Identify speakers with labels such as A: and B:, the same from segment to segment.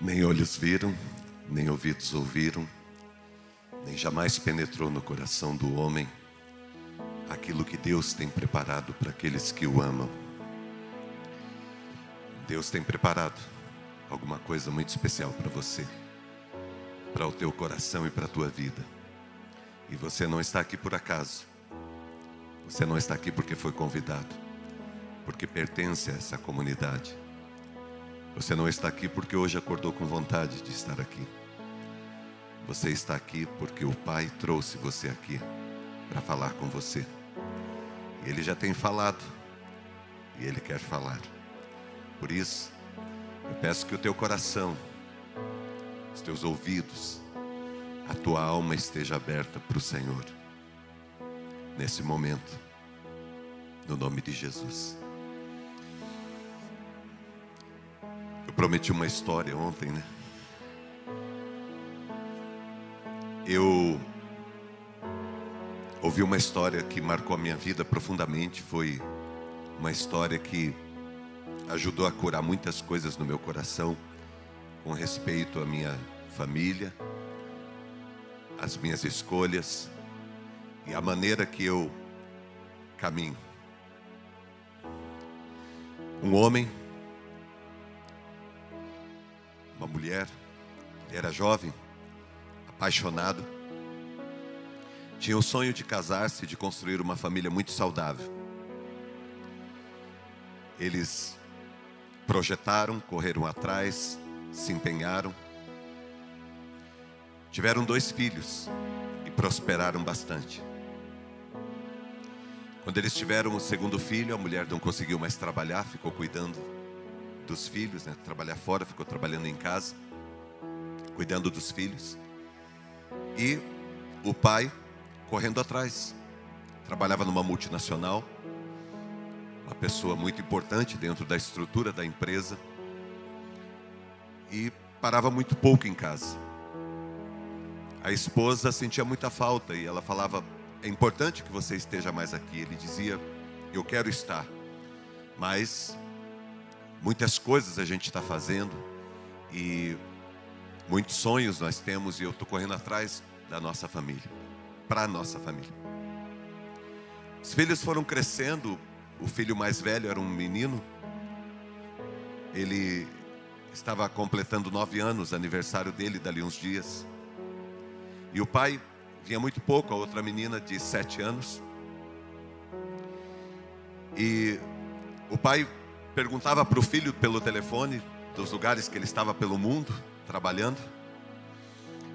A: Nem olhos viram, nem ouvidos ouviram, nem jamais penetrou no coração do homem aquilo que Deus tem preparado para aqueles que o amam. Deus tem preparado alguma coisa muito especial para você, para o teu coração e para a tua vida. E você não está aqui por acaso. Você não está aqui porque foi convidado, porque pertence a essa comunidade. Você não está aqui porque hoje acordou com vontade de estar aqui. Você está aqui porque o Pai trouxe você aqui para falar com você. E Ele já tem falado, e Ele quer falar. Por isso, eu peço que o teu coração, os teus ouvidos, a tua alma esteja aberta para o Senhor, nesse momento, no nome de Jesus. Eu prometi uma história ontem, né? Eu ouvi uma história que marcou a minha vida profundamente. Foi uma história que ajudou a curar muitas coisas no meu coração, com respeito à minha família, às minhas escolhas e à maneira que eu caminho. Um homem, uma mulher, ele era jovem, apaixonado, tinha o sonho de casar-se e de construir uma família muito saudável. Eles projetaram, correram atrás, se empenharam, tiveram 2 filhos e prosperaram bastante. Quando eles tiveram o 2º filho, a mulher não conseguiu mais trabalhar, ficou cuidando dos filhos, né? Trabalhar fora, ficou trabalhando em casa, cuidando dos filhos. E o pai correndo atrás, trabalhava numa multinacional, uma pessoa muito importante dentro da estrutura da empresa, e parava muito pouco em casa. A esposa sentia muita falta e ela falava: é importante que você esteja mais aqui. Ele dizia: eu quero estar, mas muitas coisas a gente está fazendo e muitos sonhos nós temos, e eu estou correndo atrás da nossa família, para a nossa família. Os filhos foram crescendo. O filho mais velho era um menino. Ele estava completando 9 anos, aniversário dele, dali uns dias. E o pai vinha muito pouco, a outra menina de 7 anos. E o pai perguntava para o filho pelo telefone, dos lugares que ele estava pelo mundo, trabalhando: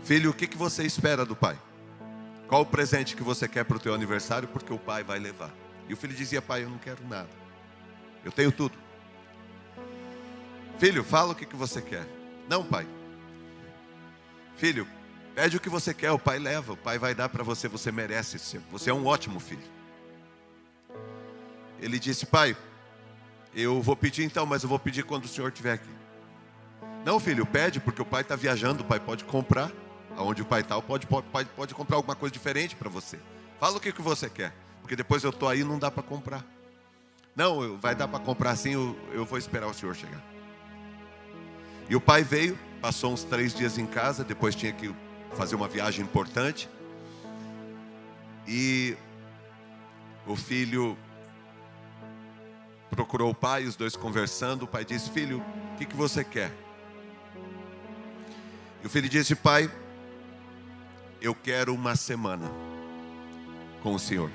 A: filho, o que você espera do pai? Qual o presente que você quer para o teu aniversário? Porque o pai vai levar. E o filho dizia: pai, eu não quero nada, eu tenho tudo. Filho, fala o que você quer. Não, pai. Filho, pede o que você quer, o pai leva, o pai vai dar para você, você merece, você é um ótimo filho. Ele disse: pai, eu vou pedir então, mas eu vou pedir quando o senhor estiver aqui. Não, filho, pede, porque o pai está viajando, o pai pode comprar. Aonde o pai está, o pai pode comprar alguma coisa diferente para você. Fala o que você quer, porque depois eu estou aí e não dá para comprar. Não, vai dar para comprar sim, eu vou esperar o senhor chegar. E o pai veio, passou uns 3 dias em casa, depois tinha que fazer uma viagem importante. E o filho procurou o pai, os dois conversando. O pai disse: filho, o que você quer? E o filho disse: pai, eu quero uma semana com o senhor.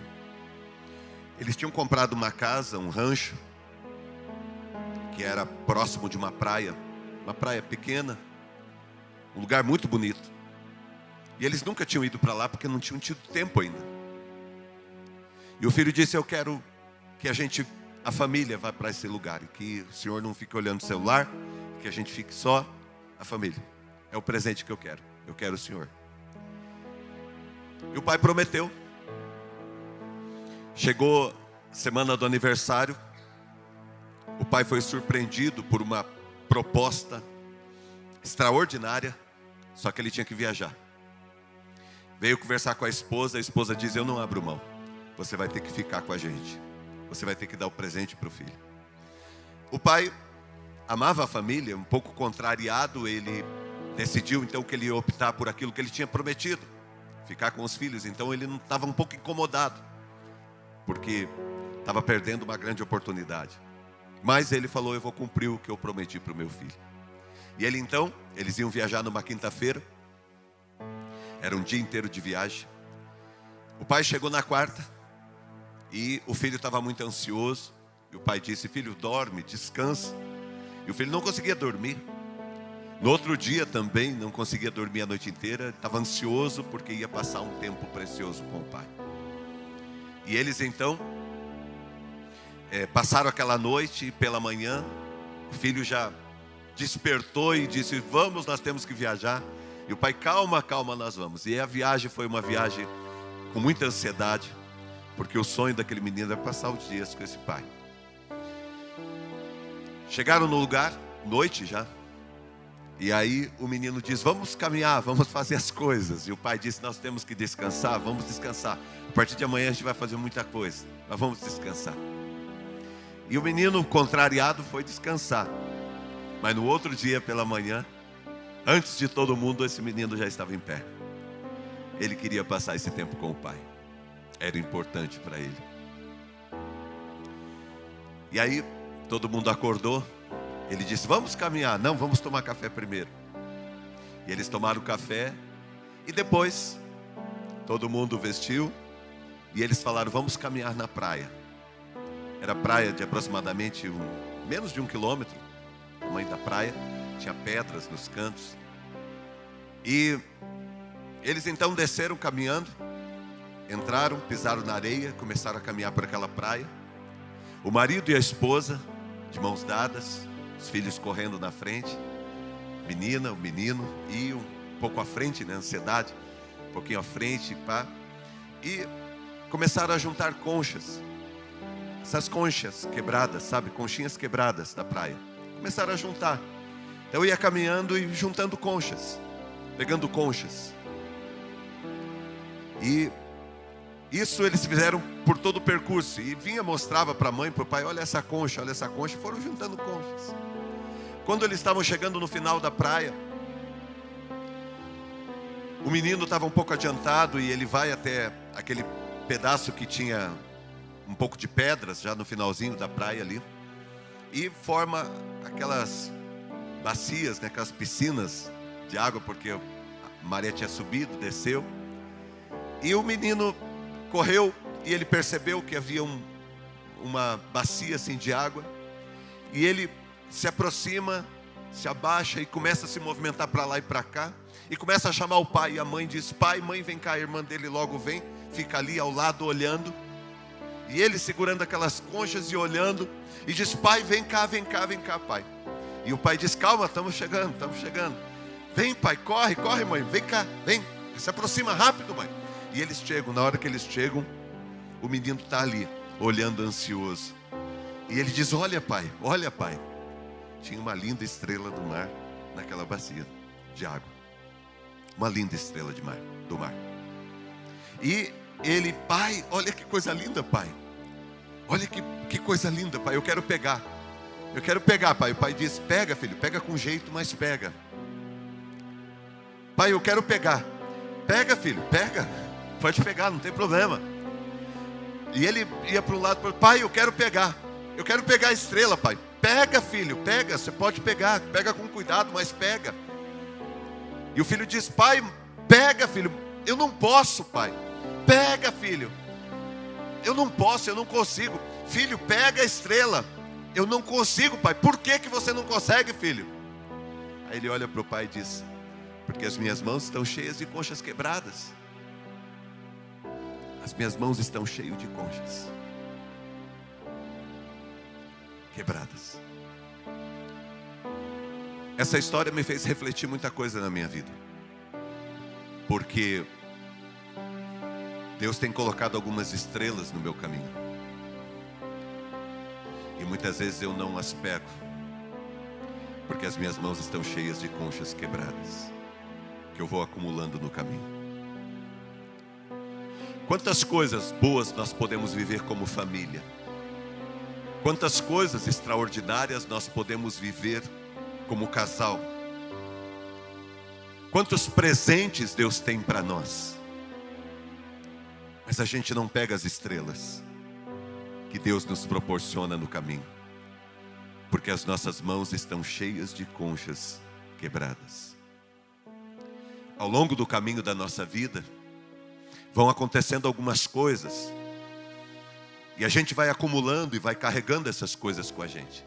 A: Eles tinham comprado uma casa, um rancho, que era próximo de uma praia pequena, um lugar muito bonito. E eles nunca tinham ido para lá porque não tinham tido tempo ainda. E o filho disse: eu quero que a família vá para esse lugar, e que o senhor não fique olhando o celular, que a gente fique só a família. É o presente que eu quero o senhor. E o pai prometeu. Chegou semana do aniversário, o pai foi surpreendido por uma proposta extraordinária, só que ele tinha que viajar. Veio conversar com a esposa diz: eu não abro mão, você vai ter que ficar com a gente, você vai ter que dar o presente para o filho. O pai amava a família, um pouco contrariado, ele decidiu então que ele ia optar por aquilo que ele tinha prometido, ficar com os filhos. Então ele não estava um pouco incomodado, porque estava perdendo uma grande oportunidade. Mas ele falou: eu vou cumprir o que eu prometi para o meu filho. E ele então, eles iam viajar numa quinta-feira, era um dia inteiro de viagem. O pai chegou na quarta e o filho estava muito ansioso. E o pai disse: filho, dorme, descansa. E o filho não conseguia dormir. No outro dia também não conseguia dormir a noite inteira. Estava ansioso porque ia passar um tempo precioso com o pai. E eles então passaram aquela noite, e pela manhã o filho já despertou e disse: vamos, nós temos que viajar. E o pai: calma, calma, nós vamos. E a viagem foi uma viagem com muita ansiedade, porque o sonho daquele menino era passar os dias com esse pai. Chegaram no lugar, noite já. E aí o menino diz: vamos caminhar, vamos fazer as coisas. E o pai disse: nós temos que descansar, vamos descansar. A partir de amanhã a gente vai fazer muita coisa, mas vamos descansar. E o menino, contrariado, foi descansar. Mas no outro dia pela manhã, antes de todo mundo, esse menino já estava em pé. Ele queria passar esse tempo com o pai. Era importante para ele. E aí todo mundo acordou. Ele disse: vamos caminhar. Não, vamos tomar café primeiro. E eles tomaram café. E depois todo mundo vestiu. E eles falaram: vamos caminhar na praia. Era praia de aproximadamente menos de 1 quilômetro. O tamanho da praia. Tinha pedras nos cantos. E eles então desceram caminhando. Entraram, pisaram na areia. Começaram a caminhar por aquela praia. O marido e a esposa, de mãos dadas. Os filhos correndo na frente. Menina, o menino. E um pouco à frente, né? Ansiedade. Um pouquinho à frente, pá. E começaram a juntar conchas. Essas conchas quebradas, sabe? Conchinhas quebradas da praia. Começaram a juntar. Eu ia caminhando e juntando conchas. Pegando conchas. E isso eles fizeram por todo o percurso. E vinha, mostrava para a mãe, para o pai: olha essa concha, olha essa concha. E foram juntando conchas. Quando eles estavam chegando no final da praia, o menino estava um pouco adiantado. E ele vai até aquele pedaço que tinha um pouco de pedras, já no finalzinho da praia ali. E forma aquelas bacias, né, aquelas piscinas de água, porque a maré tinha subido, desceu. E o menino correu e ele percebeu que havia uma bacia assim de água. E ele se aproxima, se abaixa e começa a se movimentar para lá e para cá. E começa a chamar o pai e a mãe. Diz: pai, mãe, vem cá. A irmã dele logo vem, fica ali ao lado olhando. E ele segurando aquelas conchas e olhando. E diz: pai, vem cá, vem cá, vem cá, pai. E o pai diz: calma, estamos chegando, estamos chegando. Vem, pai, corre, corre, mãe, vem cá, vem. Se aproxima rápido, mãe. E eles chegam. Na hora que eles chegam, o menino está ali, olhando ansioso. E ele diz: olha, pai, olha, pai. Tinha uma linda estrela do mar naquela bacia de água. Uma linda estrela do mar. E ele: pai, olha que coisa linda, pai. Olha que coisa linda, pai, eu quero pegar. Eu quero pegar, pai. O pai diz: pega, filho, pega com jeito, mas pega. Pai, eu quero pegar. Pega, filho, pega. Pode pegar, não tem problema. E ele ia para um lado, para o outro: pai, eu quero pegar. Eu quero pegar a estrela, pai. Pega, filho, pega, você pode pegar. Pega com cuidado, mas pega. E o filho diz: pai, pega, filho. Eu não posso, pai. Pega, filho. Eu não posso, eu não consigo. Filho, pega a estrela. Eu não consigo, pai. Por que você não consegue, filho? Aí ele olha para o pai e diz: porque as minhas mãos estão cheias de conchas quebradas. As minhas mãos estão cheias de conchas quebradas. Essa história me fez refletir muita coisa na minha vida. Porque Deus tem colocado algumas estrelas no meu caminho. E muitas vezes eu não as pego, porque as minhas mãos estão cheias de conchas quebradas, que eu vou acumulando no caminho. Quantas coisas boas nós podemos viver como família. Quantas coisas extraordinárias nós podemos viver como casal. Quantos presentes Deus tem para nós. Mas a gente não pega as estrelas que Deus nos proporciona no caminho, porque as nossas mãos estão cheias de conchas quebradas. Ao longo do caminho da nossa vida, vão acontecendo algumas coisas, e a gente vai acumulando e vai carregando essas coisas com a gente.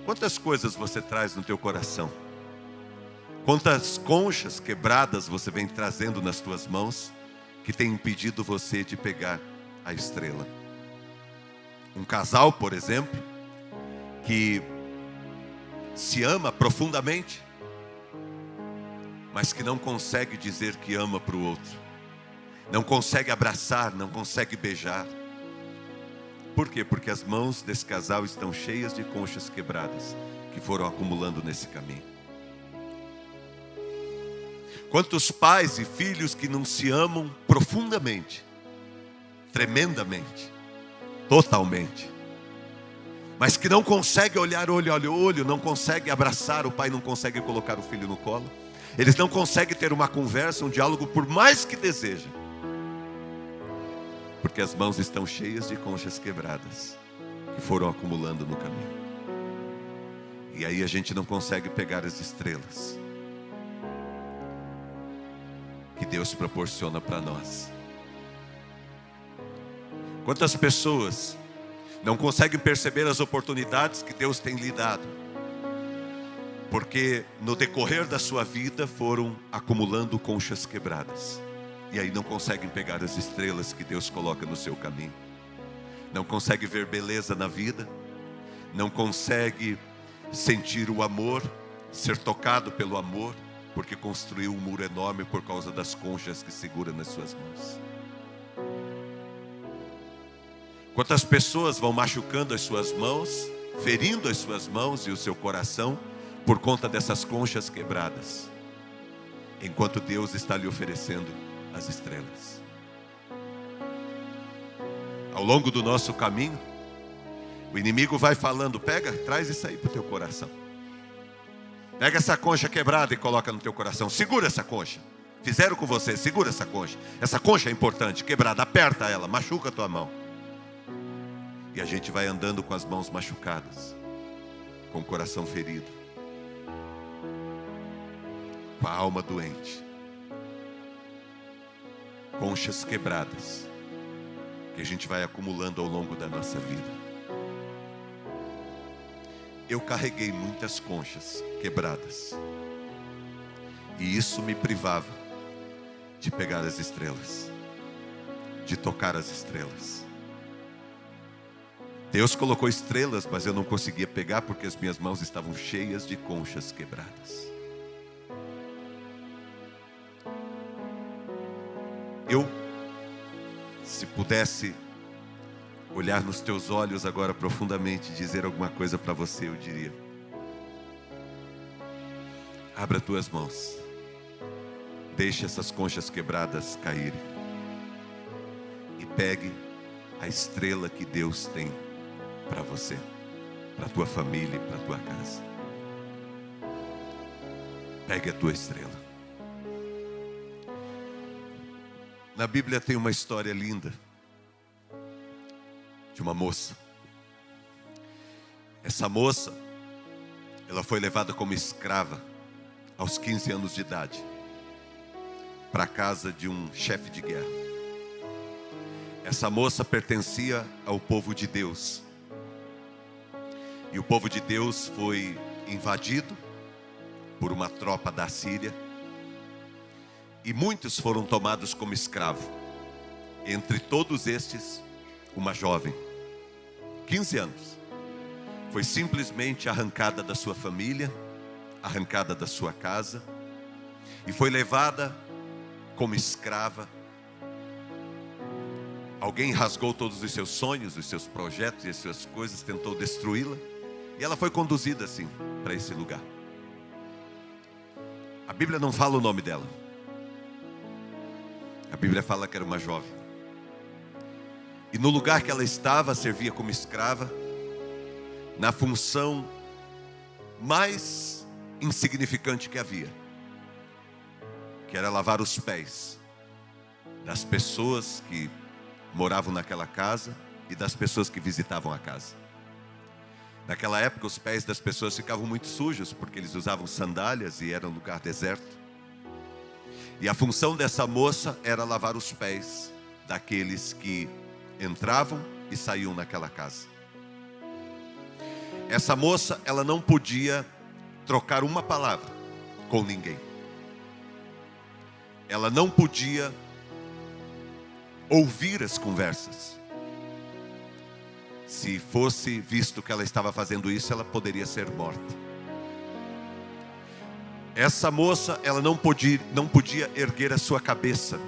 A: Quantas coisas você traz no teu coração? Quantas conchas quebradas você vem trazendo nas tuas mãos, que tem impedido você de pegar a estrela? Um casal, por exemplo, que se ama profundamente, mas que não consegue dizer que ama para o outro, não consegue abraçar, não consegue beijar. Por quê? Porque as mãos desse casal estão cheias de conchas quebradas, que foram acumulando nesse caminho. Quantos pais e filhos que não se amam profundamente, tremendamente, totalmente, mas que não conseguem olhar olho a olho, não conseguem abraçar, o pai não consegue colocar o filho no colo, eles não conseguem ter uma conversa, um diálogo, por mais que desejem, porque as mãos estão cheias de conchas quebradas, que foram acumulando no caminho. E aí a gente não consegue pegar as estrelas que Deus proporciona para nós. Quantas pessoas não conseguem perceber as oportunidades que Deus tem lhe dado, porque no decorrer da sua vida foram acumulando conchas quebradas, e aí não conseguem pegar as estrelas que Deus coloca no seu caminho, não consegue ver beleza na vida, não consegue sentir o amor, ser tocado pelo amor, porque construiu um muro enorme por causa das conchas que segura nas suas mãos. Quantas pessoas vão machucando as suas mãos, ferindo as suas mãos e o seu coração, por conta dessas conchas quebradas, enquanto Deus está lhe oferecendo as estrelas. Ao longo do nosso caminho, o inimigo vai falando: pega, traz isso aí para o teu coração. Pega essa concha quebrada e coloca no teu coração. Segura essa concha. Fizeram com você, segura essa concha. Essa concha é importante, quebrada, aperta ela, machuca a tua mão. E a gente vai andando com as mãos machucadas, com o coração ferido, com a alma doente, conchas quebradas, que a gente vai acumulando ao longo da nossa vida. Eu carreguei muitas conchas quebradas, e isso me privava de pegar as estrelas, de tocar as estrelas. Deus colocou estrelas, mas eu não conseguia pegar porque as minhas mãos estavam cheias de conchas quebradas. Eu, se pudesse olhar nos teus olhos agora profundamente e dizer alguma coisa para você, eu diria: abra tuas mãos, deixe essas conchas quebradas caírem e pegue a estrela que Deus tem para você, para a tua família e para a tua casa. Pegue a tua estrela. Na Bíblia tem uma história linda de uma moça. Essa moça, ela foi levada como escrava aos 15 anos de idade para a casa de um chefe de guerra. Essa moça pertencia ao povo de Deus. E o povo de Deus foi invadido por uma tropa da Síria. E muitos foram tomados como escravo. Entre todos estes, uma jovem, 15 anos, foi simplesmente arrancada da sua família, arrancada da sua casa, e foi levada como escrava. Alguém rasgou todos os seus sonhos, os seus projetos e as suas coisas, tentou destruí-la, e ela foi conduzida assim para esse lugar. A Bíblia não fala o nome dela. A Bíblia fala que era uma jovem. E no lugar que ela estava, servia como escrava, na função mais insignificante que havia, que era lavar os pés das pessoas que moravam naquela casa e das pessoas que visitavam a casa. Naquela época, os pés das pessoas ficavam muito sujos, porque eles usavam sandálias e era um lugar deserto. E a função dessa moça era lavar os pés daqueles que entravam e saíam naquela casa. Essa moça, ela não podia trocar uma palavra com ninguém. Ela não podia ouvir as conversas. Se fosse visto que ela estava fazendo isso, ela poderia ser morta. Essa moça, ela não podia erguer a sua cabeça.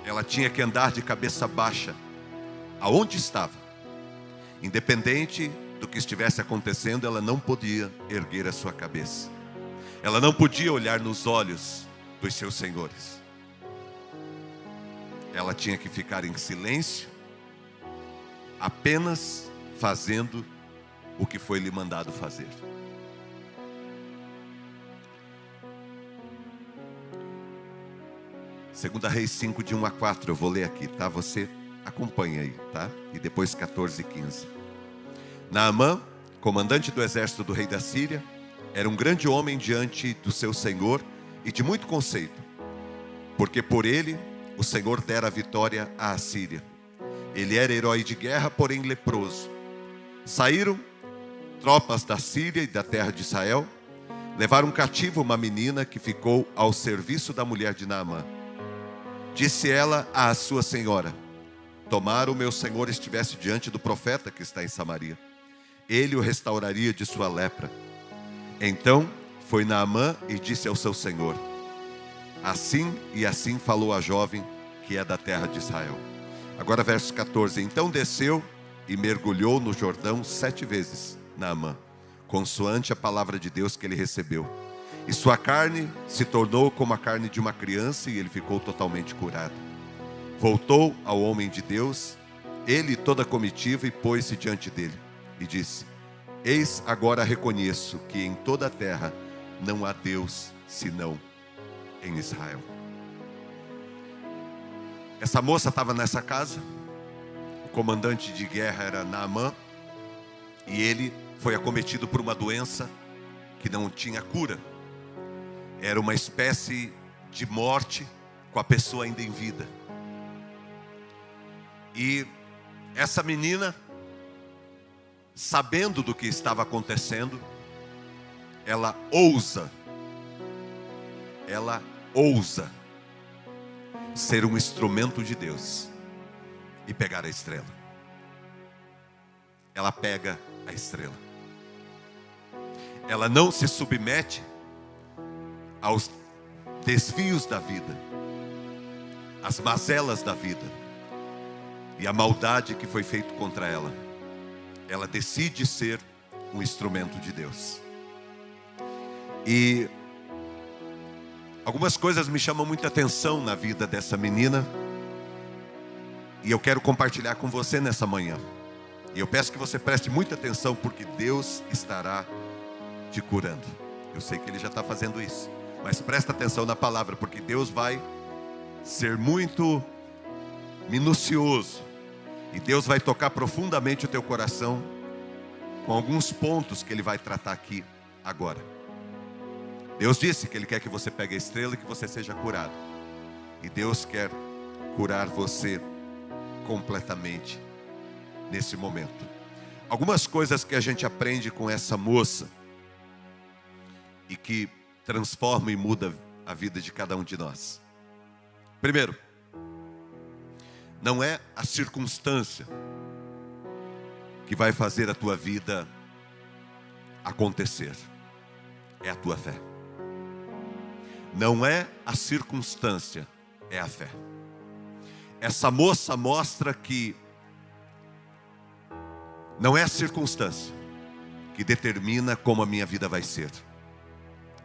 A: Ela tinha que andar de cabeça baixa, aonde estava. Independente do que estivesse acontecendo, ela não podia erguer a sua cabeça. Ela não podia olhar nos olhos dos seus senhores. Ela tinha que ficar em silêncio, apenas fazendo o que foi lhe mandado fazer. Segunda Reis 5, de 1 a 4, eu vou ler aqui, tá? Você acompanha aí, tá? E depois 14 e 15. Naamã, comandante do exército do rei da Síria, era um grande homem diante do seu senhor e de muito conceito, porque por ele o Senhor dera a vitória à Síria. Ele era herói de guerra, porém leproso. Saíram tropas da Síria e da terra de Israel, levaram cativo uma menina que ficou ao serviço da mulher de Naamã. Disse ela à sua senhora: tomara o meu senhor estivesse diante do profeta que está em Samaria, ele o restauraria de sua lepra. Então foi Naamã e disse ao seu senhor: assim e assim falou a jovem que é da terra de Israel. Agora verso 14. Então desceu e mergulhou no Jordão 7 vezes, Naamã, consoante a palavra de Deus que ele recebeu. E sua carne se tornou como a carne de uma criança, e ele ficou totalmente curado. Voltou ao homem de Deus, ele e toda a comitiva, e pôs-se diante dele, e disse: eis agora reconheço que em toda a terra não há Deus senão em Israel. Essa moça estava nessa casa, o comandante de guerra era Naamã, e ele foi acometido por uma doença que não tinha cura. Era uma espécie de morte com a pessoa ainda em vida. E essa menina, sabendo do que estava acontecendo, ela ousa ser um instrumento de Deus e pegar a estrela. Ela pega a estrela. Ela não se submete aos desvios da vida, às mazelas da vida e a maldade que foi feito contra ela. Ela decide ser um instrumento de Deus. E algumas coisas me chamam muita atenção na vida dessa menina, e eu quero compartilhar com você nessa manhã. E eu peço que você preste muita atenção, porque Deus estará te curando. Eu sei que Ele já está fazendo isso, mas presta atenção na palavra, porque Deus vai ser muito minucioso, e Deus vai tocar profundamente o teu coração com alguns pontos que Ele vai tratar aqui agora. Deus disse que Ele quer que você pegue a estrela e que você seja curado. E Deus quer curar você completamente nesse momento. Algumas coisas que a gente aprende com essa moça e que transforma e muda a vida de cada um de nós. Primeiro, não é a circunstância que vai fazer a tua vida acontecer, é a tua fé. Não é a circunstância, é a fé. Essa moça mostra que não é a circunstância que determina como a minha vida vai ser,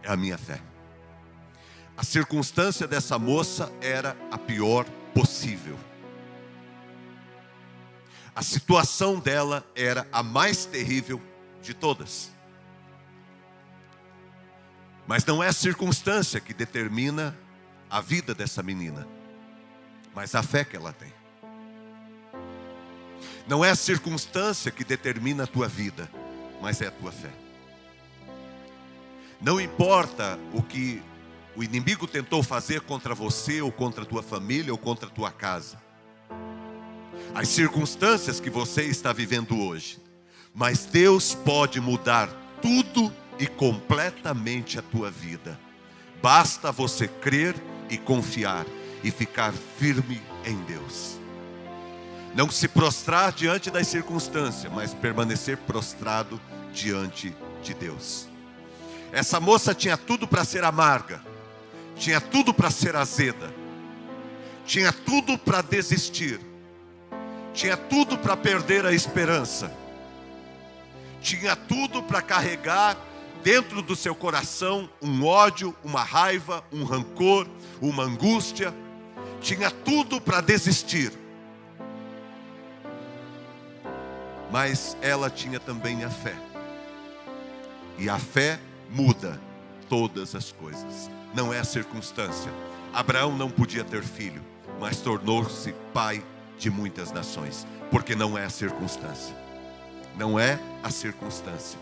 A: é a minha fé. A circunstância dessa moça era a pior possível. A situação dela era a mais terrível de todas. Mas não é a circunstância que determina a vida dessa menina, mas a fé que ela tem. Não é a circunstância que determina a tua vida, mas é a tua fé. Não importa o que o inimigo tentou fazer contra você, ou contra a tua família, ou contra a tua casa. As circunstâncias que você está vivendo hoje. Mas Deus pode mudar tudo e completamente a tua vida. Basta você crer e confiar e ficar firme em Deus. Não se prostrar diante das circunstâncias, mas permanecer prostrado diante de Deus. Essa moça tinha tudo para ser amarga, tinha tudo para ser azeda, tinha tudo para desistir, tinha tudo para perder a esperança, tinha tudo para carregar dentro do seu coração um ódio, uma raiva, um rancor, uma angústia. Tinha tudo para desistir. Mas ela tinha também a fé. E a fé muda todas as coisas. Não é a circunstância. Abraão não podia ter filho, mas tornou-se pai de muitas nações. Porque não é a circunstância. Não é a circunstância.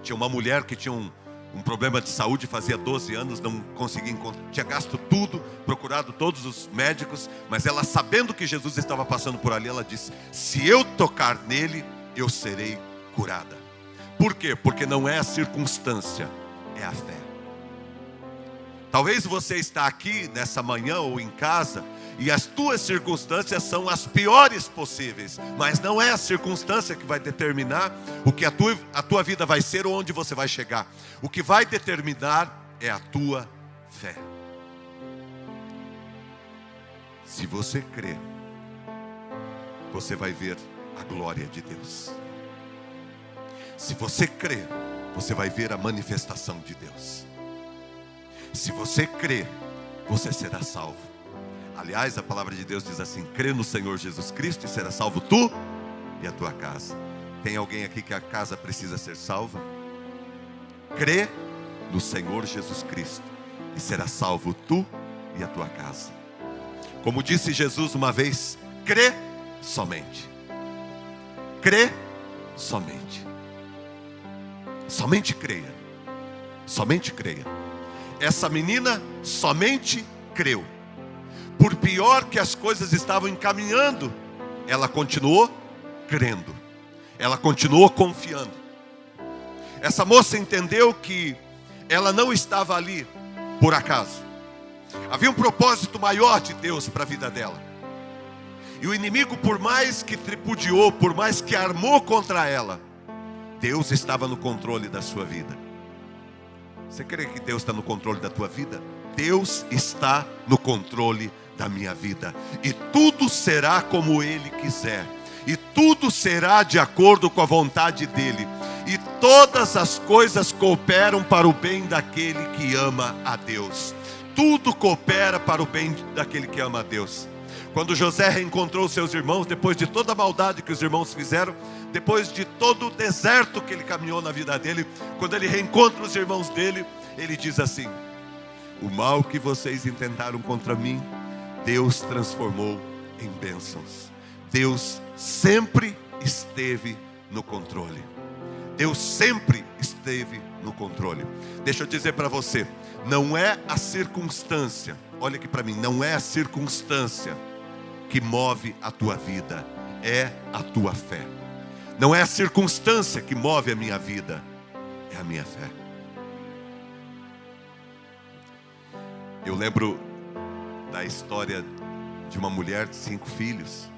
A: Tinha uma mulher que tinha um problema de saúde, fazia 12 anos, não conseguia encontrar, tinha gasto tudo, procurado todos os médicos, mas ela, sabendo que Jesus estava passando por ali, ela disse: se eu tocar nele, eu serei curada. Por quê? Porque não é a circunstância, é a fé. Talvez você está aqui nessa manhã ou em casa e as tuas circunstâncias são as piores possíveis, mas não é a circunstância que vai determinar o que a tua vida vai ser ou onde você vai chegar. O que vai determinar é a tua fé. Se você crer, você vai ver a glória de Deus. Se você crer, você vai ver a manifestação de Deus. Se você crer, você será salvo. Aliás, a palavra de Deus diz assim: crê no Senhor Jesus Cristo e será salvo tu e a tua casa. Tem alguém aqui que a casa precisa ser salva? Crê no Senhor Jesus Cristo e será salvo tu e a tua casa. Como disse Jesus uma vez: crê somente. Crê somente. Somente creia. Somente creia. Essa menina somente creu. Por pior que as coisas estavam encaminhando, ela continuou crendo. Ela continuou confiando. Essa moça entendeu que ela não estava ali por acaso. Havia um propósito maior de Deus para a vida dela. E o inimigo, por mais que tripudiou, por mais que armou contra ela, Deus estava no controle da sua vida. Você crê que Deus está no controle da tua vida? Deus está no controle da minha vida. E tudo será como Ele quiser. E tudo será de acordo com a vontade dEle. E todas as coisas cooperam para o bem daquele que ama a Deus. Tudo coopera para o bem daquele que ama a Deus. Quando José reencontrou seus irmãos, depois de toda a maldade que os irmãos fizeram, depois de todo o deserto que ele caminhou na vida dele, quando ele reencontra os irmãos dele, ele diz assim: o mal que vocês intentaram contra mim, Deus transformou em bênçãos. Deus sempre esteve no controle. Deus sempre esteve no controle. Deixa eu dizer para você, não é a circunstância, olha aqui para mim, não é a circunstância que move a tua vida, é a tua fé. Não é a circunstância que move a minha vida, é a minha fé. Eu lembro da história de uma mulher de 5 filhos,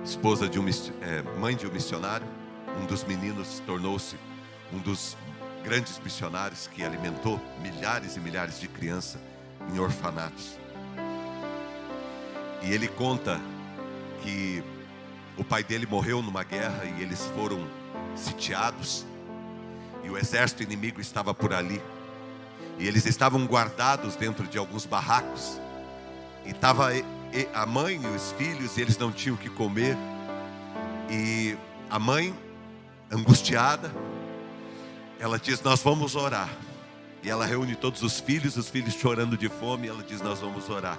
A: esposa de mãe de um missionário. Um dos meninos tornou-se um dos grandes missionários que alimentou milhares e milhares de crianças em orfanatos. E ele conta que o pai dele morreu numa guerra e eles foram sitiados. E o exército inimigo estava por ali. E eles estavam guardados dentro de alguns barracos. E estava a mãe e os filhos, e eles não tinham o que comer. E a mãe, angustiada, ela diz: nós vamos orar. E ela reúne todos os filhos chorando de fome, e ela diz: nós vamos orar.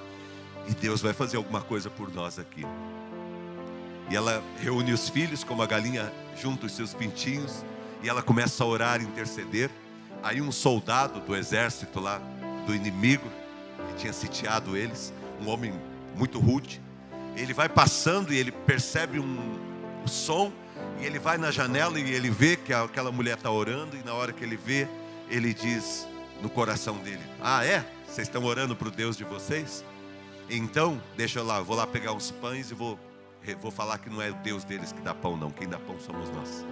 A: E Deus vai fazer alguma coisa por nós aqui. E ela reúne os filhos, como a galinha junta os seus pintinhos, e ela começa a orar, interceder. Aí um soldado do exército lá, do inimigo, que tinha sitiado eles, um homem muito rude, ele vai passando e ele percebe um som, e ele vai na janela e ele vê que aquela mulher está orando, e na hora que ele vê, ele diz no coração dele: ah, é? Vocês estão orando para o Deus de vocês? Então, deixa eu lá, eu vou lá pegar uns pães e vou falar que não é o Deus deles que dá pão não, quem dá pão somos nós.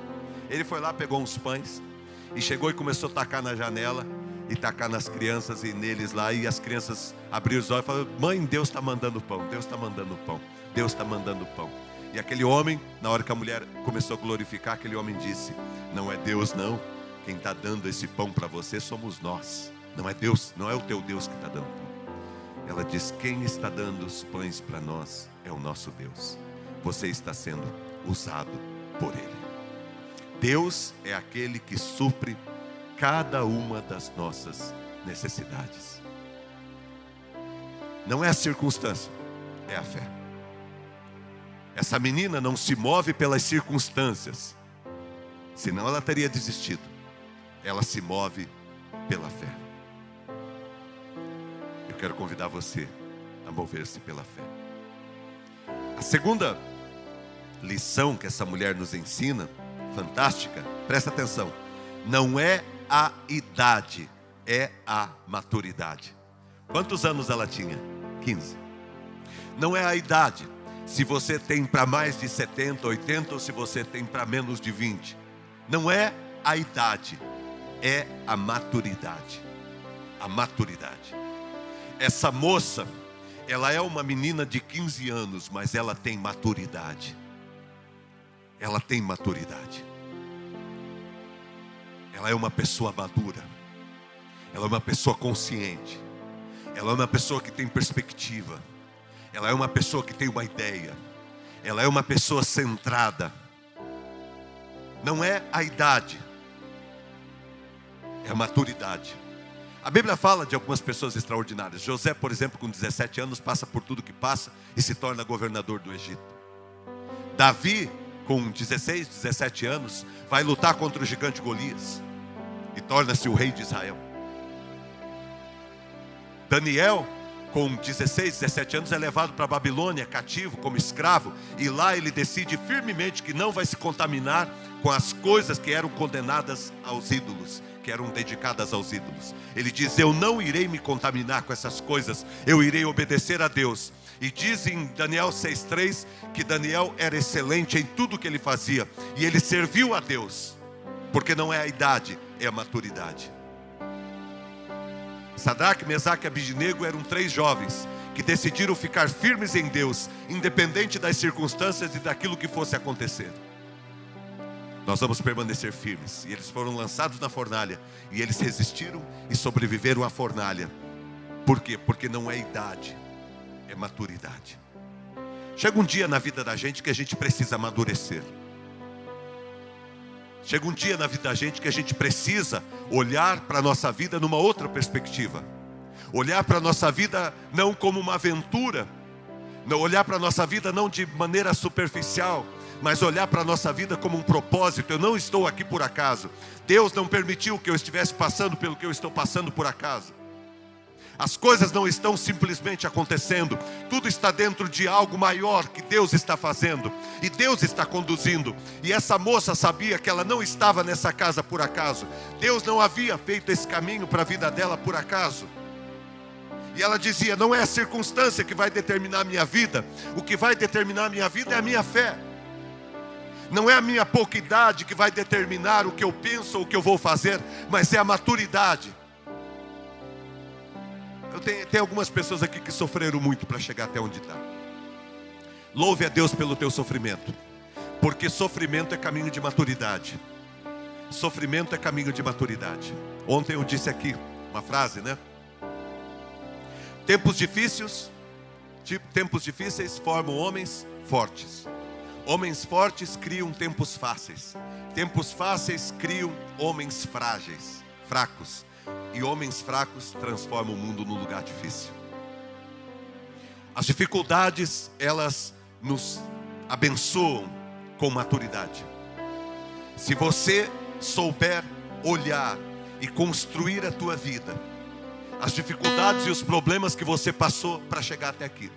A: Ele foi lá, pegou uns pães e chegou e começou a tacar na janela e tacar nas crianças e neles lá, e as crianças abriram os olhos e falaram: mãe, Deus está mandando pão, Deus está mandando pão, Deus está mandando pão. E aquele homem, na hora que a mulher começou a glorificar, aquele homem disse: não é Deus não, quem está dando esse pão para você somos nós, não é Deus, não é o teu Deus que está dando pão. Ela diz: quem está dando os pães para nós é o nosso Deus, você está sendo usado por Ele. Deus é aquele que supre cada uma das nossas necessidades. Não é a circunstância, é a fé. Essa menina não se move pelas circunstâncias, senão ela teria desistido. Ela se move pela fé. Eu quero convidar você a mover-se pela fé. A segunda lição que essa mulher nos ensina, fantástica, presta atenção, não é a idade, é a maturidade. Quantos anos ela tinha? 15. Não é a idade, se você tem para mais de 70, 80 ou se você tem para menos de 20. Não é a idade, é a maturidade. A maturidade. Essa moça, ela é uma menina de 15 anos, mas ela tem maturidade. Ela tem maturidade. Ela é uma pessoa madura. Ela é uma pessoa consciente. Ela é uma pessoa que tem perspectiva. Ela é uma pessoa que tem uma ideia. Ela é uma pessoa centrada. Não é a idade, é a maturidade. A Bíblia fala de algumas pessoas extraordinárias. José, por exemplo, com 17 anos, passa por tudo que passa e se torna governador do Egito. Davi, com 16, 17 anos, vai lutar contra o gigante Golias e torna-se o rei de Israel. Daniel, com 16, 17 anos, é levado para a Babilônia, cativo, como escravo, e lá ele decide firmemente que não vai se contaminar com as coisas que eram condenadas aos ídolos, que eram dedicadas aos ídolos. Ele diz: eu não irei me contaminar com essas coisas, eu irei obedecer a Deus. E diz em Daniel 6,3 que Daniel era excelente em tudo que ele fazia, e ele serviu a Deus, porque não é a idade, é a maturidade. Sadraque, Mesaque e Abidnego eram 3 jovens que decidiram ficar firmes em Deus, independente das circunstâncias e daquilo que fosse acontecer. Nós vamos permanecer firmes. E eles foram lançados na fornalha, e eles resistiram e sobreviveram à fornalha. Por quê? Porque não é idade, é maturidade. Chega um dia na vida da gente que a gente precisa amadurecer. Chega um dia na vida da gente que a gente precisa olhar para a nossa vida numa outra perspectiva. Olhar para a nossa vida não como uma aventura. Não, olhar para a nossa vida não de maneira superficial, mas olhar para a nossa vida como um propósito. Eu não estou aqui por acaso. Deus não permitiu que eu estivesse passando pelo que eu estou passando por acaso. As coisas não estão simplesmente acontecendo. Tudo está dentro de algo maior que Deus está fazendo. E Deus está conduzindo. E essa moça sabia que ela não estava nessa casa por acaso. Deus não havia feito esse caminho para a vida dela por acaso. E ela dizia: não é a circunstância que vai determinar a minha vida. O que vai determinar a minha vida é a minha fé. Não é a minha pouca idade que vai determinar o que eu penso ou o que eu vou fazer, mas é a maturidade. Tem algumas pessoas aqui que sofreram muito para chegar até onde está. Louve a Deus pelo teu sofrimento, porque sofrimento é caminho de maturidade. Sofrimento é caminho de maturidade. Ontem eu disse aqui uma frase, né? Tempos difíceis formam homens fortes. Homens fortes criam tempos fáceis. Tempos fáceis criam homens frágeis, fracos. E homens fracos transformam o mundo num lugar difícil. As dificuldades, elas nos abençoam com maturidade. Se você souber olhar e construir a tua vida, as dificuldades e os problemas que você passou para chegar até aqui,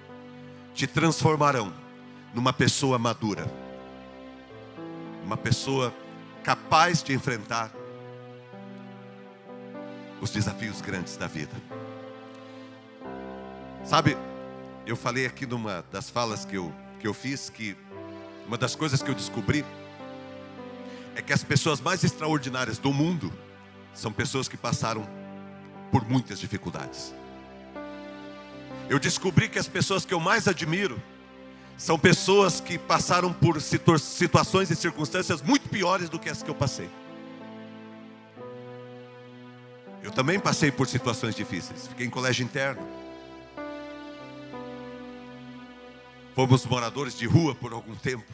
A: te transformarão numa pessoa madura, uma pessoa capaz de enfrentar os desafios grandes da vida. Sabe, eu falei aqui numa das falas que eu fiz, que uma das coisas que eu descobri é que as pessoas mais extraordinárias do mundo são pessoas que passaram por muitas dificuldades. Eu descobri que as pessoas que eu mais admiro são pessoas que passaram por situações e circunstâncias muito piores do que as que eu passei. Eu também passei por situações difíceis. Fiquei em colégio interno. Fomos moradores de rua por algum tempo.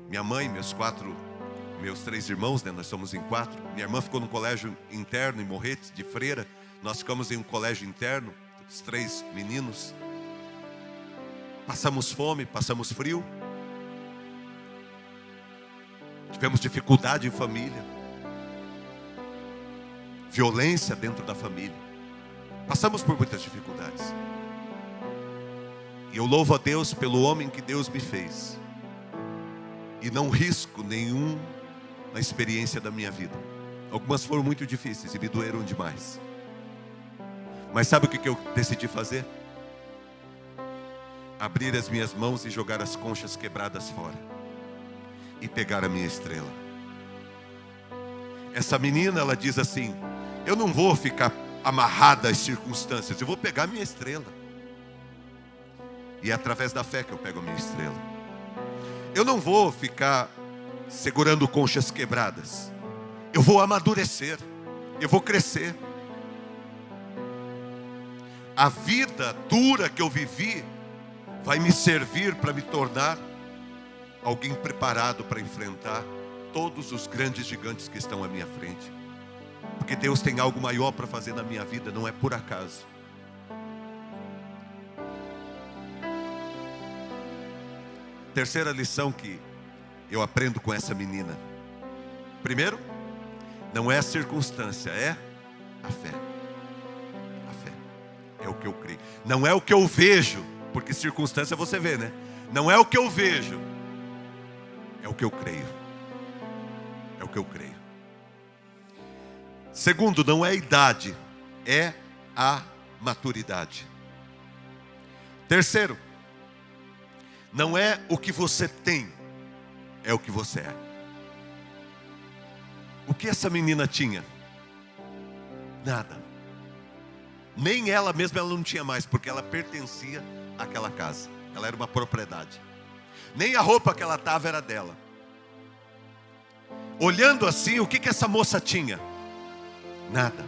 A: Minha mãe, meus 3 irmãos, né? Nós somos em 4. Minha irmã ficou no colégio interno em Morretes, de freira. Nós ficamos em um colégio interno, os 3 meninos. Passamos fome, passamos frio. Tivemos dificuldade em família. Violência dentro da família. Passamos por muitas dificuldades. E eu louvo a Deus pelo homem que Deus me fez. E não risco nenhuma experiência da minha vida. Algumas foram muito difíceis e me doeram demais. Mas sabe o que eu decidi fazer? Abrir as minhas mãos e jogar as conchas quebradas fora. E pegar a minha estrela. Essa menina, ela diz assim: eu não vou ficar amarrada às circunstâncias, eu vou pegar a minha estrela. E é através da fé que eu pego a minha estrela. Eu não vou ficar segurando conchas quebradas. Eu vou amadurecer. Eu vou crescer. A vida dura que eu vivi vai me servir para me tornar alguém preparado para enfrentar todos os grandes gigantes que estão à minha frente. Porque Deus tem algo maior para fazer na minha vida, não é por acaso. Terceira lição que eu aprendo com essa menina. Primeiro, não é a circunstância, é a fé. A fé é o que eu creio. Não é o que eu vejo, porque circunstância você vê, né? Não é o que eu vejo, é o que eu creio. É o que eu creio. Segundo, não é a idade, é a maturidade. Terceiro, não é o que você tem, é o que você é. O que essa menina tinha? Nada. Nem ela mesma, ela não tinha mais, porque ela pertencia àquela casa. Ela era uma propriedade. Nem a roupa que ela estava era dela. Olhando assim, o que essa moça tinha? Nada.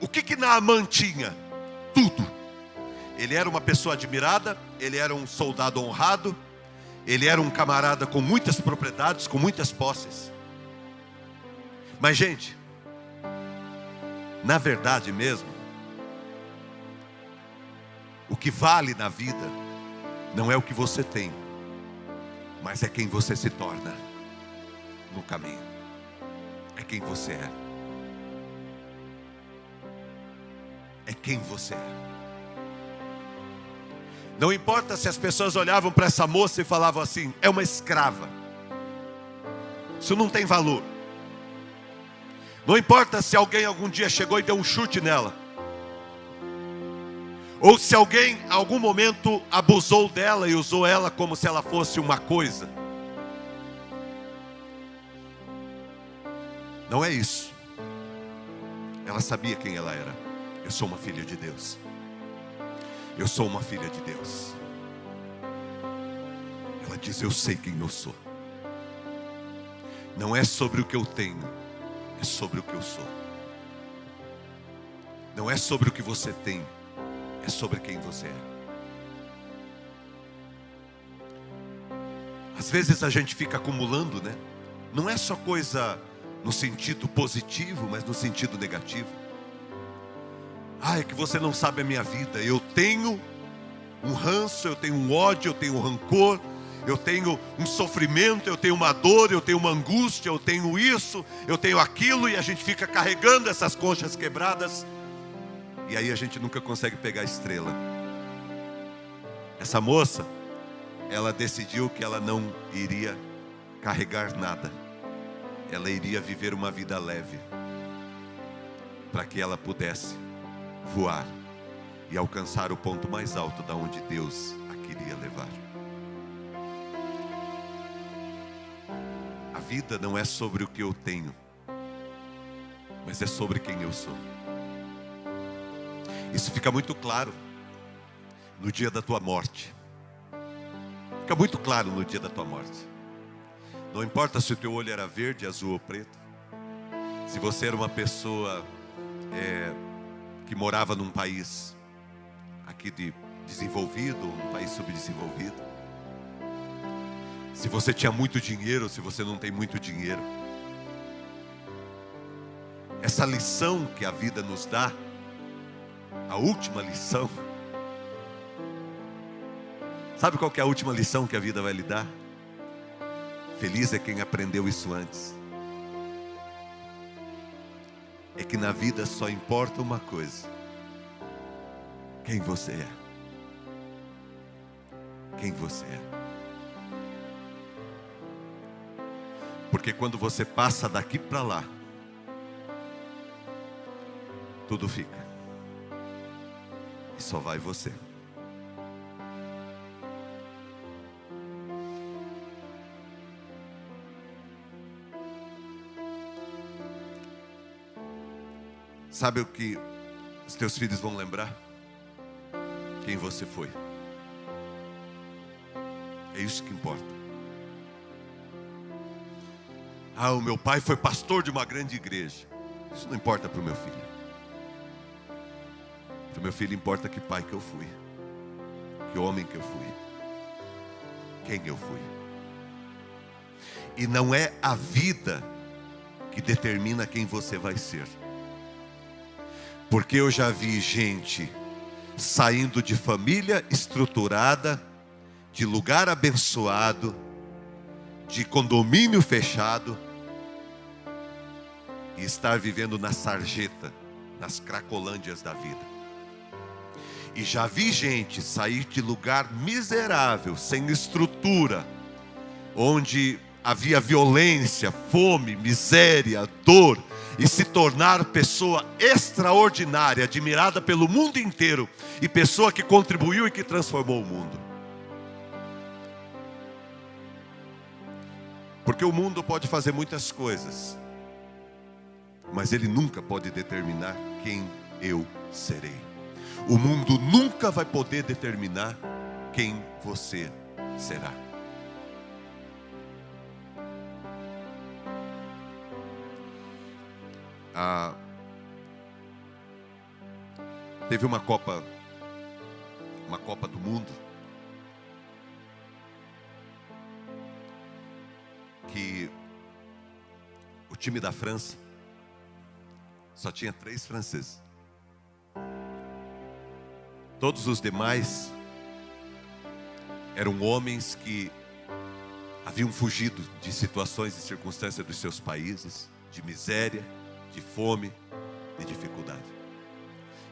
A: O que Naamã tinha? Tudo. Ele era uma pessoa admirada, ele era um soldado honrado, ele era um camarada com muitas propriedades, com muitas posses. Mas, gente, na verdade mesmo, o que vale na vida não é o que você tem, mas é quem você se torna no caminho. É quem você é. É quem você é. Não importa se as pessoas olhavam para essa moça e falavam assim: é uma escrava. Isso não tem valor. Não importa se alguém algum dia chegou e deu um chute nela, ou se alguém em algum momento abusou dela e usou ela como se ela fosse uma coisa. Não é isso. Ela sabia quem ela era. Eu sou uma filha de Deus. Eu sou uma filha de Deus. Ela diz: eu sei quem eu sou. Não é sobre o que eu tenho, é sobre o que eu sou. Não é sobre o que você tem, é sobre quem você é. Às vezes a gente fica acumulando, né? Não é só coisa no sentido positivo, mas no sentido negativo. Ah, é que você não sabe a minha vida. Eu tenho um ranço, eu tenho um ódio, eu tenho um rancor, eu tenho um sofrimento, eu tenho uma dor, eu tenho uma angústia, eu tenho isso, eu tenho aquilo, e a gente fica carregando essas conchas quebradas, e aí a gente nunca consegue pegar a estrela. Essa moça, ela decidiu que ela não iria carregar nada, ela iria viver uma vida leve, para que ela pudesse voar e alcançar o ponto mais alto da onde Deus a queria levar. A vida não é sobre o que eu tenho, mas é sobre quem eu sou. Isso fica muito claro no dia da tua morte. Fica muito claro no dia da tua morte. Não importa se o teu olho era verde, azul ou preto. Se você era uma pessoa que morava num país aqui de desenvolvido, um país subdesenvolvido. Se você tinha muito dinheiro, se você não tem muito dinheiro. Essa lição que a vida nos dá, a última lição. Sabe qual que é a última lição que a vida vai lhe dar? Feliz é quem aprendeu isso antes. É que na vida só importa uma coisa: quem você é. Quem você é. Porque quando você passa daqui para lá, tudo fica. E só vai você. Sabe o que os teus filhos vão lembrar? Quem você foi. É isso que importa. Ah, o meu pai foi pastor de uma grande igreja. Isso não importa para o meu filho. Para o meu filho importa que pai que eu fui, que homem que eu fui, quem eu fui. E não é a vida que determina quem você vai ser. Porque eu já vi gente saindo de família estruturada, de lugar abençoado, de condomínio fechado, e estar vivendo na sarjeta, nas cracolândias da vida. E já vi gente sair de lugar miserável, sem estrutura, onde havia violência, fome, miséria, dor, e se tornar pessoa extraordinária, admirada pelo mundo inteiro, e pessoa que contribuiu e que transformou o mundo. Porque o mundo pode fazer muitas coisas, mas ele nunca pode determinar quem eu serei. O mundo nunca vai poder determinar quem você será. Teve uma Copa do Mundo que o time da França só tinha 3 franceses. Todos os demais eram homens que haviam fugido de situações e circunstâncias dos seus países, de miséria, de fome, de dificuldade.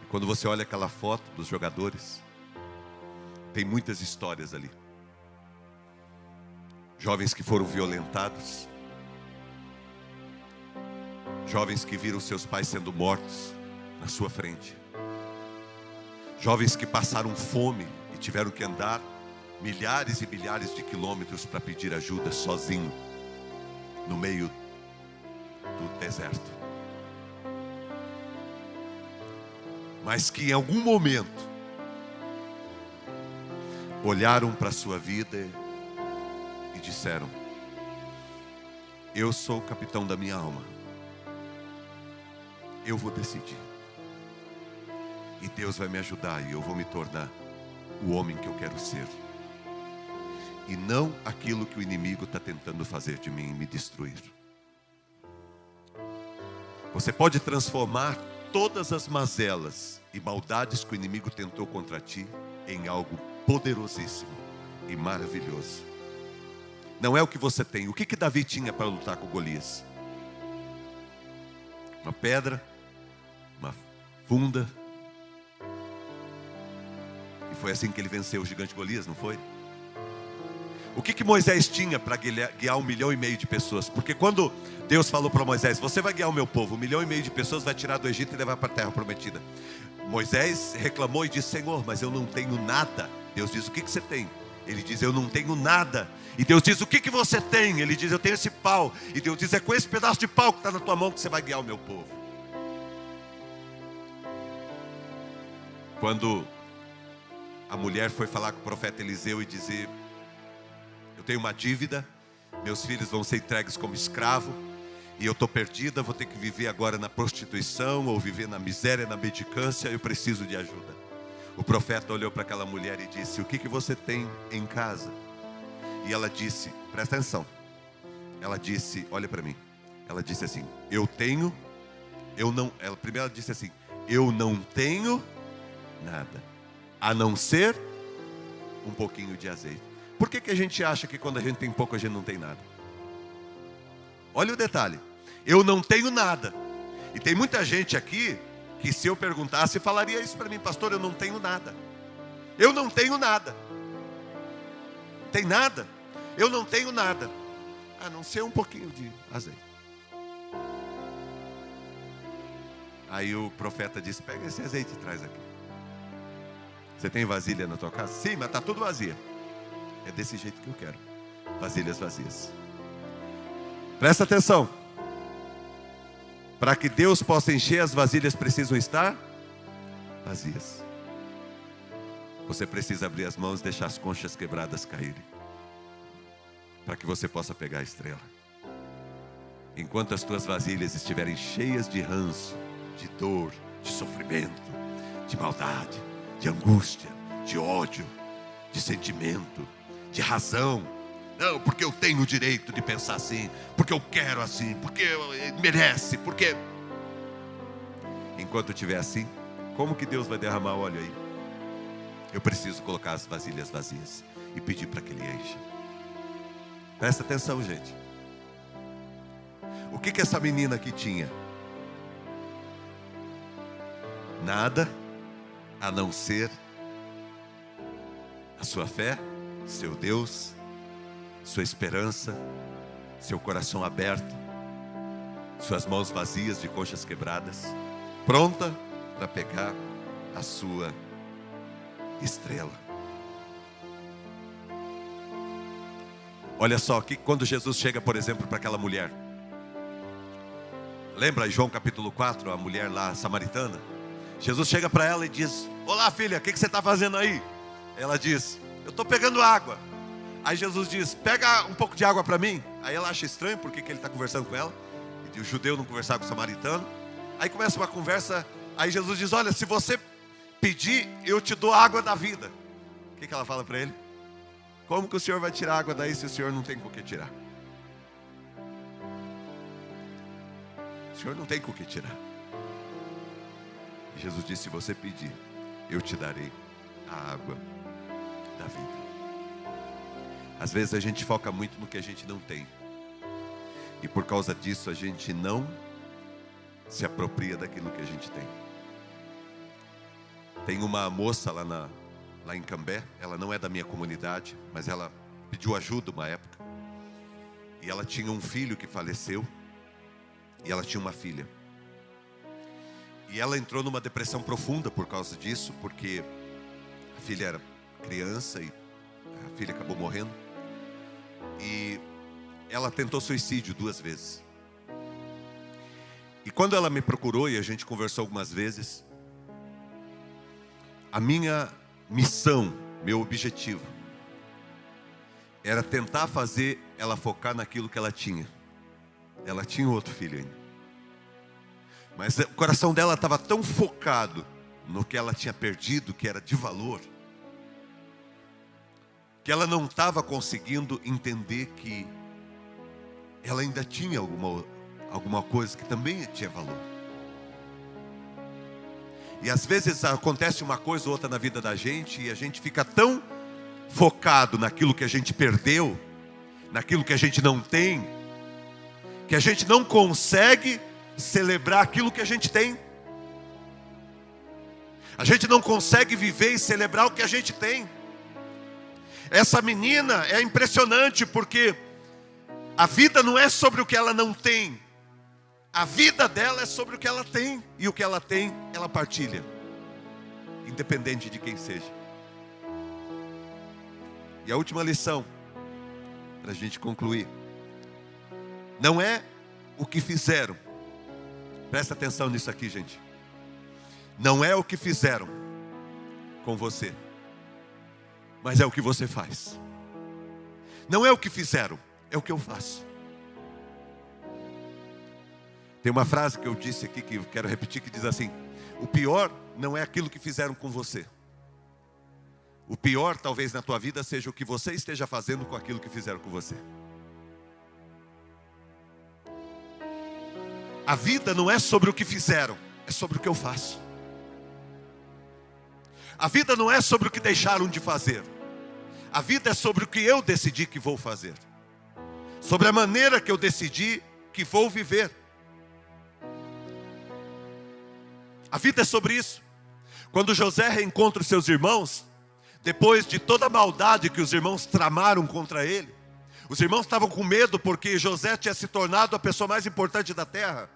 A: E quando você olha aquela foto dos jogadores, tem muitas histórias ali. Jovens que foram violentados, jovens que viram seus pais sendo mortos na sua frente, jovens que passaram fome e tiveram que andar milhares e milhares de quilômetros para pedir ajuda sozinho, no meio do deserto. Mas que em algum momento olharam para a sua vida e disseram: eu sou o capitão da minha alma, eu vou decidir, e Deus vai me ajudar, e eu vou me tornar o homem que eu quero ser. e não aquilo que o inimigo está tentando fazer de mim e me destruir. Você pode transformar todas as mazelas e maldades que o inimigo tentou contra ti em algo poderosíssimo e maravilhoso. Não é o que você tem. O que Davi tinha para lutar com Golias? Uma pedra, uma funda. E foi assim que ele venceu o gigante Golias, não foi? O que Moisés tinha para guiar 1,5 milhão de pessoas? Porque quando Deus falou para Moisés, você vai guiar o meu povo, 1,5 milhão de pessoas, vai tirar do Egito e levar para a terra prometida. Moisés reclamou e disse, Senhor, mas eu não tenho nada. Deus diz, o que você tem? Ele diz, eu não tenho nada. E Deus diz, o que você tem? Ele diz, eu tenho esse pau. E Deus diz, é com esse pedaço de pau que está na tua mão que você vai guiar o meu povo. Quando a mulher foi falar com o profeta Eliseu e dizer, eu tenho uma dívida, meus filhos vão ser entregues como escravo, e eu estou perdida, vou ter que viver agora na prostituição, ou viver na miséria, na mendicância, eu preciso de ajuda. O profeta olhou para aquela mulher e disse, o que você tem em casa? E ela disse, presta atenção, ela disse, olha para mim, ela disse assim, primeiro ela disse assim, eu não tenho nada, a não ser um pouquinho de azeite. Por que a gente acha que quando a gente tem pouco a gente não tem nada? Olha o detalhe, eu não tenho nada. E tem muita gente aqui que se eu perguntasse falaria isso para mim, pastor, eu não tenho nada. Eu não tenho nada. Tem nada? Eu não tenho nada, a não ser um pouquinho de azeite. Aí o profeta disse, pega esse azeite e traz aqui. Você tem vasilha na tua casa? Sim, mas está tudo vazia. É desse jeito que eu quero, vasilhas vazias. Presta atenção. Para que Deus possa encher, as vasilhas precisam estar vazias. Você precisa abrir as mãos e deixar as conchas quebradas caírem, para que você possa pegar a estrela. Enquanto as tuas vasilhas estiverem cheias de ranço, de dor, de sofrimento, de maldade, de angústia, de ódio, de sentimento, de razão. Não, porque eu tenho o direito de pensar assim, porque eu quero assim, porque merece, porque... Enquanto estiver assim, como que Deus vai derramar óleo aí? Eu preciso colocar as vasilhas vazias e pedir para que Ele enche. Presta atenção, gente. O que essa menina aqui tinha? Nada, a não ser a sua fé, seu Deus, sua esperança, seu coração aberto, suas mãos vazias de conchas quebradas, pronta para pegar a sua estrela. Olha só, que quando Jesus chega, por exemplo, para aquela mulher, lembra em João capítulo 4, a mulher lá samaritana? Jesus chega para ela e diz, olá filha, o que você está fazendo aí? Ela diz, eu estou pegando água. Aí Jesus diz, pega um pouco de água para mim. Aí ela acha estranho, porque que ele está conversando com ela, e o judeu não conversava com o samaritano. Aí começa uma conversa, aí Jesus diz, olha, se você pedir, eu te dou a água da vida. O que ela fala para ele? Como que o Senhor vai tirar água daí se o Senhor não tem com o que tirar? O Senhor não tem com o que tirar. E Jesus disse, se você pedir, eu te darei a água da vida. Às vezes a gente foca muito no que a gente não tem, e por causa disso a gente não se apropria daquilo que a gente tem. Tem uma moça lá em Cambé, ela não é da minha comunidade, mas ela pediu ajuda uma época, e ela tinha um filho que faleceu, e ela tinha uma filha, e ela entrou numa depressão profunda por causa disso, porque a filha era criança e a filha acabou morrendo, e ela tentou suicídio 2 vezes. E quando ela me procurou e a gente conversou algumas vezes, a minha missão, meu objetivo, era tentar fazer ela focar naquilo que ela tinha. Ela tinha outro filho ainda, mas o coração dela estava tão focado no que ela tinha perdido, que era de valor, que ela não estava conseguindo entender que ela ainda tinha alguma coisa que também tinha valor. E às vezes acontece uma coisa ou outra na vida da gente e a gente fica tão focado naquilo que a gente perdeu, naquilo que a gente não tem, que a gente não consegue celebrar aquilo que a gente tem. A gente não consegue viver e celebrar o que a gente tem. Essa menina é impressionante porque a vida não é sobre o que ela não tem. A vida dela é sobre o que ela tem. E o que ela tem, ela partilha. Independente de quem seja. E a última lição, para a gente concluir. Não é o que fizeram. Presta atenção nisso aqui, gente. Não é o que fizeram com você, mas é o que você faz. Não é o que fizeram, é o que eu faço. Tem uma frase que eu disse aqui, que eu quero repetir, que diz assim: o pior não é aquilo que fizeram com você. O pior, talvez, na tua vida seja o que você esteja fazendo com aquilo que fizeram com você. A vida não é sobre o que fizeram, é sobre o que eu faço. A vida não é sobre o que deixaram de fazer. A vida é sobre o que eu decidi que vou fazer. Sobre a maneira que eu decidi que vou viver. A vida é sobre isso. Quando José reencontra os seus irmãos, depois de toda a maldade que os irmãos tramaram contra ele, os irmãos estavam com medo porque José tinha se tornado a pessoa mais importante da terra.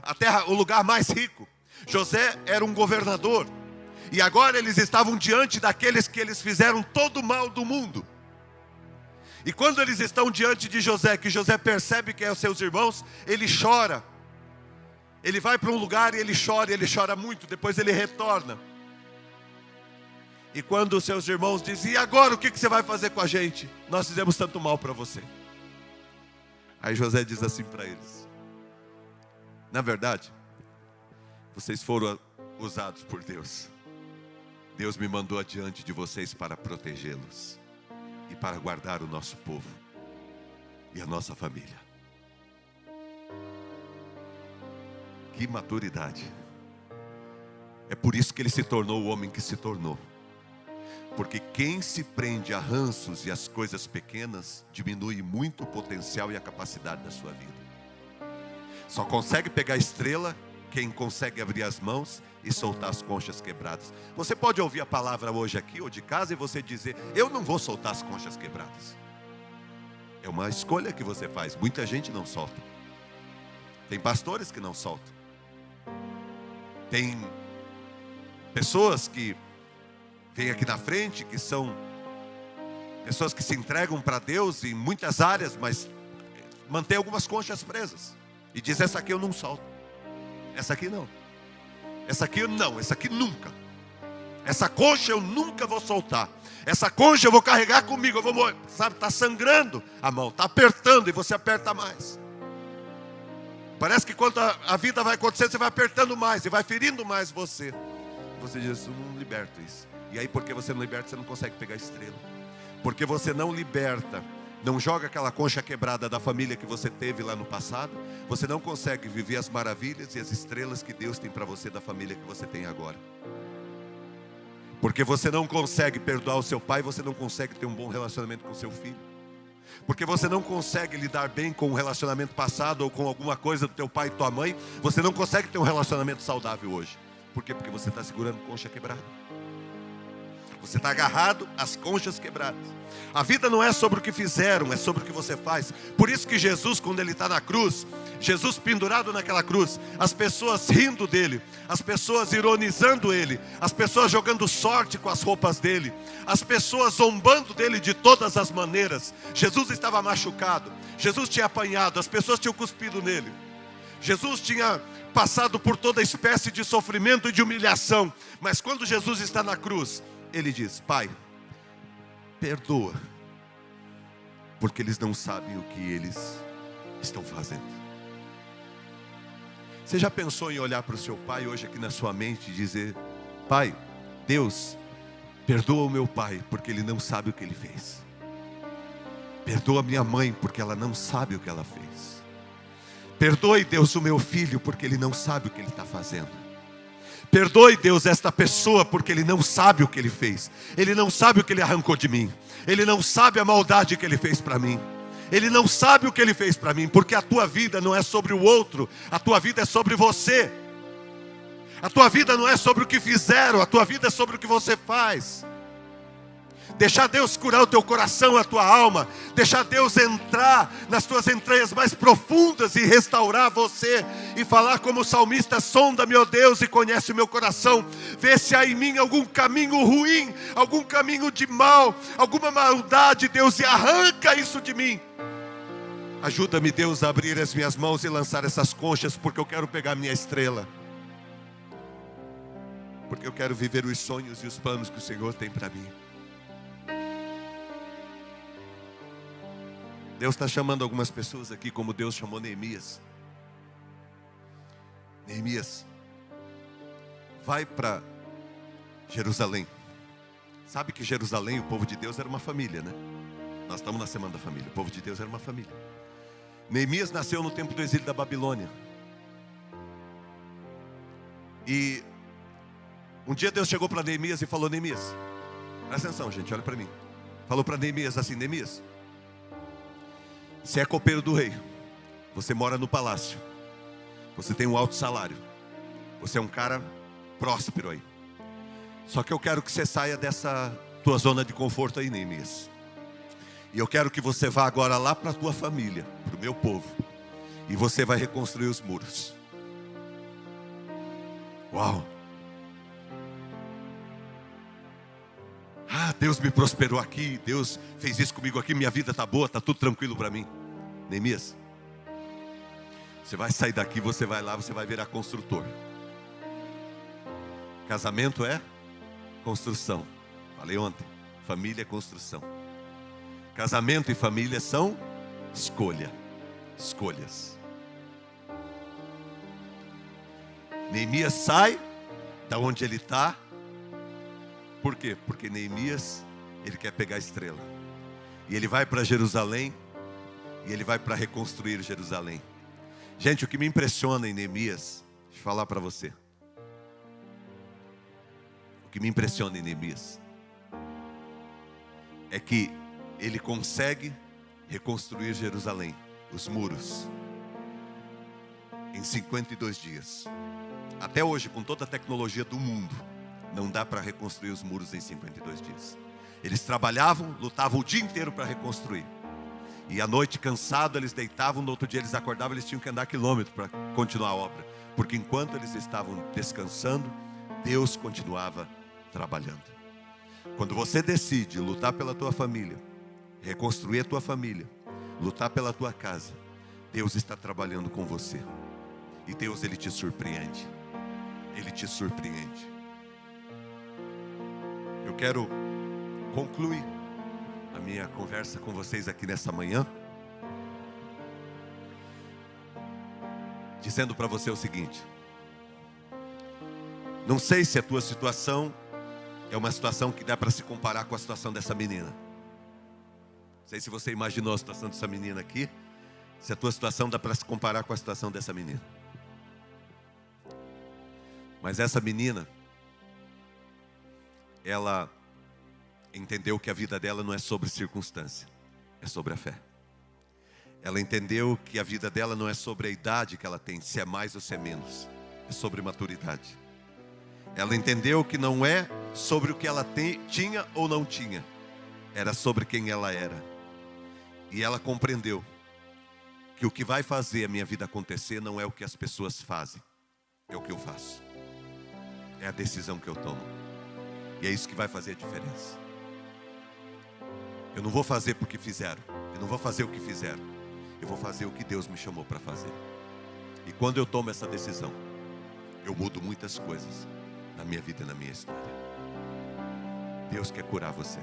A: A terra, o lugar mais rico. José era um governador. E agora eles estavam diante daqueles que eles fizeram todo o mal do mundo. E quando eles estão diante de José, que José percebe que é os seus irmãos, ele chora. Ele vai para um lugar e ele chora muito, depois ele retorna. E quando os seus irmãos dizem: e agora o que você vai fazer com a gente? Nós fizemos tanto mal para você. Aí José diz assim para eles: na verdade, vocês foram usados por Deus. Deus me mandou adiante de vocês para protegê-los e para guardar o nosso povo e a nossa família. Que maturidade. É por isso que ele se tornou o homem que se tornou. Porque quem se prende a ranços e as coisas pequenas diminui muito o potencial e a capacidade da sua vida. Só consegue pegar a estrela quem consegue abrir as mãos e soltar as conchas quebradas. Você pode ouvir a palavra hoje aqui ou de casa e você dizer: eu não vou soltar as conchas quebradas. É uma escolha que você faz. Muita gente não solta. Tem pastores que não soltam. Tem pessoas que vêm aqui na frente, que são pessoas que se entregam para Deus em muitas áreas, mas mantém algumas conchas presas. E diz: essa aqui eu não solto. Essa aqui não. Essa aqui não, essa aqui nunca. Essa concha eu nunca vou soltar. Essa concha eu vou carregar comigo, eu vou morrer. Sabe, está sangrando a mão, está apertando e você aperta mais. Parece que quando a vida vai acontecendo, você vai apertando mais e vai ferindo mais você. E você diz: eu não liberto isso. E aí, porque você não liberta, você não consegue pegar a estrela. Porque você não liberta, não joga aquela concha quebrada da família que você teve lá no passado, você não consegue viver as maravilhas e as estrelas que Deus tem para você da família que você tem agora. Porque você não consegue perdoar o seu pai, você não consegue ter um bom relacionamento com o seu filho. Porque você não consegue lidar bem com um relacionamento passado ou com alguma coisa do teu pai e tua mãe, você não consegue ter um relacionamento saudável hoje. Por quê? Porque você está segurando concha quebrada. Você está agarrado às conchas quebradas. A vida não é sobre o que fizeram, é sobre o que você faz. Por isso que Jesus, quando ele está na cruz, Jesus pendurado naquela cruz, as pessoas rindo dele, as pessoas ironizando ele, as pessoas jogando sorte com as roupas dele, as pessoas zombando dele de todas as maneiras. Jesus estava machucado, Jesus tinha apanhado, as pessoas tinham cuspido nele. Jesus tinha passado por toda espécie de sofrimento e de humilhação. Mas quando Jesus está na cruz, ele diz: Pai, perdoa, porque eles não sabem o que eles estão fazendo. Você já pensou em olhar para o seu pai hoje aqui na sua mente e dizer: Pai, Deus, Perdoa o meu pai, porque ele não sabe o que ele fez. Perdoa minha mãe, porque ela não sabe o que ela fez. Perdoe, Deus, o meu filho, porque ele não sabe o que ele está fazendo. Perdoe, Deus, esta pessoa, porque ele não sabe o que ele fez. Ele não sabe o que ele arrancou de mim. Ele não sabe a maldade que ele fez para mim. Ele não sabe o que ele fez para mim, porque a tua vida não é sobre o outro, a tua vida é sobre você. A tua vida não é sobre o que fizeram, a tua vida é sobre o que você faz. Deixar Deus curar o teu coração, a tua alma. Deixar Deus entrar nas tuas entranhas mais profundas e restaurar você. E falar como o salmista: sonda-me, ó Deus, e conhece o meu coração. Vê se há em mim algum caminho ruim, algum caminho de mal, alguma maldade, Deus, e arranca isso de mim. Ajuda-me, Deus, a abrir as minhas mãos e lançar essas conchas, porque eu quero pegar minha estrela. Porque eu quero viver os sonhos e os planos que o Senhor tem para mim. Deus está chamando algumas pessoas aqui, como Deus chamou Neemias. Neemias, vai para Jerusalém. Sabe que Jerusalém, o povo de Deus, era uma família, né? Nós estamos na semana da família. O povo de Deus era uma família. Neemias nasceu no tempo do exílio da Babilônia. E um dia Deus chegou para Neemias e falou: Neemias, presta atenção, gente, olha para mim. Falou para Neemias assim: Neemias, você é copeiro do rei, você mora no palácio, você tem um alto salário, você é um cara próspero aí. Só que eu quero que você saia dessa tua zona de conforto aí, Neemias. E eu quero que você vá agora lá para a tua família, para o meu povo, e você vai reconstruir os muros. Uau! Ah, Deus me prosperou aqui, Deus fez isso comigo aqui, minha vida está boa, está tudo tranquilo para mim. Neemias, você vai sair daqui, você vai lá, você vai virar construtor. Casamento é construção. Falei ontem, família é construção. Casamento e família são escolhas. Neemias sai da onde ele está. Por quê? Porque Neemias, ele quer pegar a estrela. E ele vai para Jerusalém. E ele vai para reconstruir Jerusalém. Gente, o que me impressiona em Neemias, deixa eu falar para você. O que me impressiona em Neemias é que ele consegue reconstruir Jerusalém, os muros, em 52 dias. Até hoje, com toda a tecnologia do mundo, não dá para reconstruir os muros em 52 dias. Eles trabalhavam, lutavam o dia inteiro para reconstruir. E à noite, cansado, eles deitavam, no outro dia eles acordavam, eles tinham que andar quilômetros para continuar a obra. Porque enquanto eles estavam descansando, Deus continuava trabalhando. Quando você decide lutar pela tua família, reconstruir a tua família, lutar pela tua casa, Deus está trabalhando com você. E Deus, Ele te surpreende. Ele te surpreende. Eu quero concluir a minha conversa com vocês aqui nessa manhã, dizendo para você o seguinte: não sei se a tua situação é uma situação que dá para se comparar com a situação dessa menina. Não sei se você imaginou a situação dessa menina aqui, se a tua situação dá para se comparar com a situação dessa menina. Mas essa menina, ela entendeu que a vida dela não é sobre circunstância, é sobre a fé. Ela entendeu que a vida dela não é sobre a idade que ela tem, se é mais ou se é menos, é sobre maturidade. Ela entendeu que não é sobre o que ela tinha ou não tinha, era sobre quem ela era. E ela compreendeu que o que vai fazer a minha vida acontecer não é o que as pessoas fazem, é o que eu faço. É a decisão que eu tomo. E é isso que vai fazer a diferença. Eu não vou fazer porque fizeram. Eu não vou fazer o que fizeram. Eu vou fazer o que Deus me chamou para fazer. E quando eu tomo essa decisão, eu mudo muitas coisas na minha vida e na minha história. Deus quer curar você.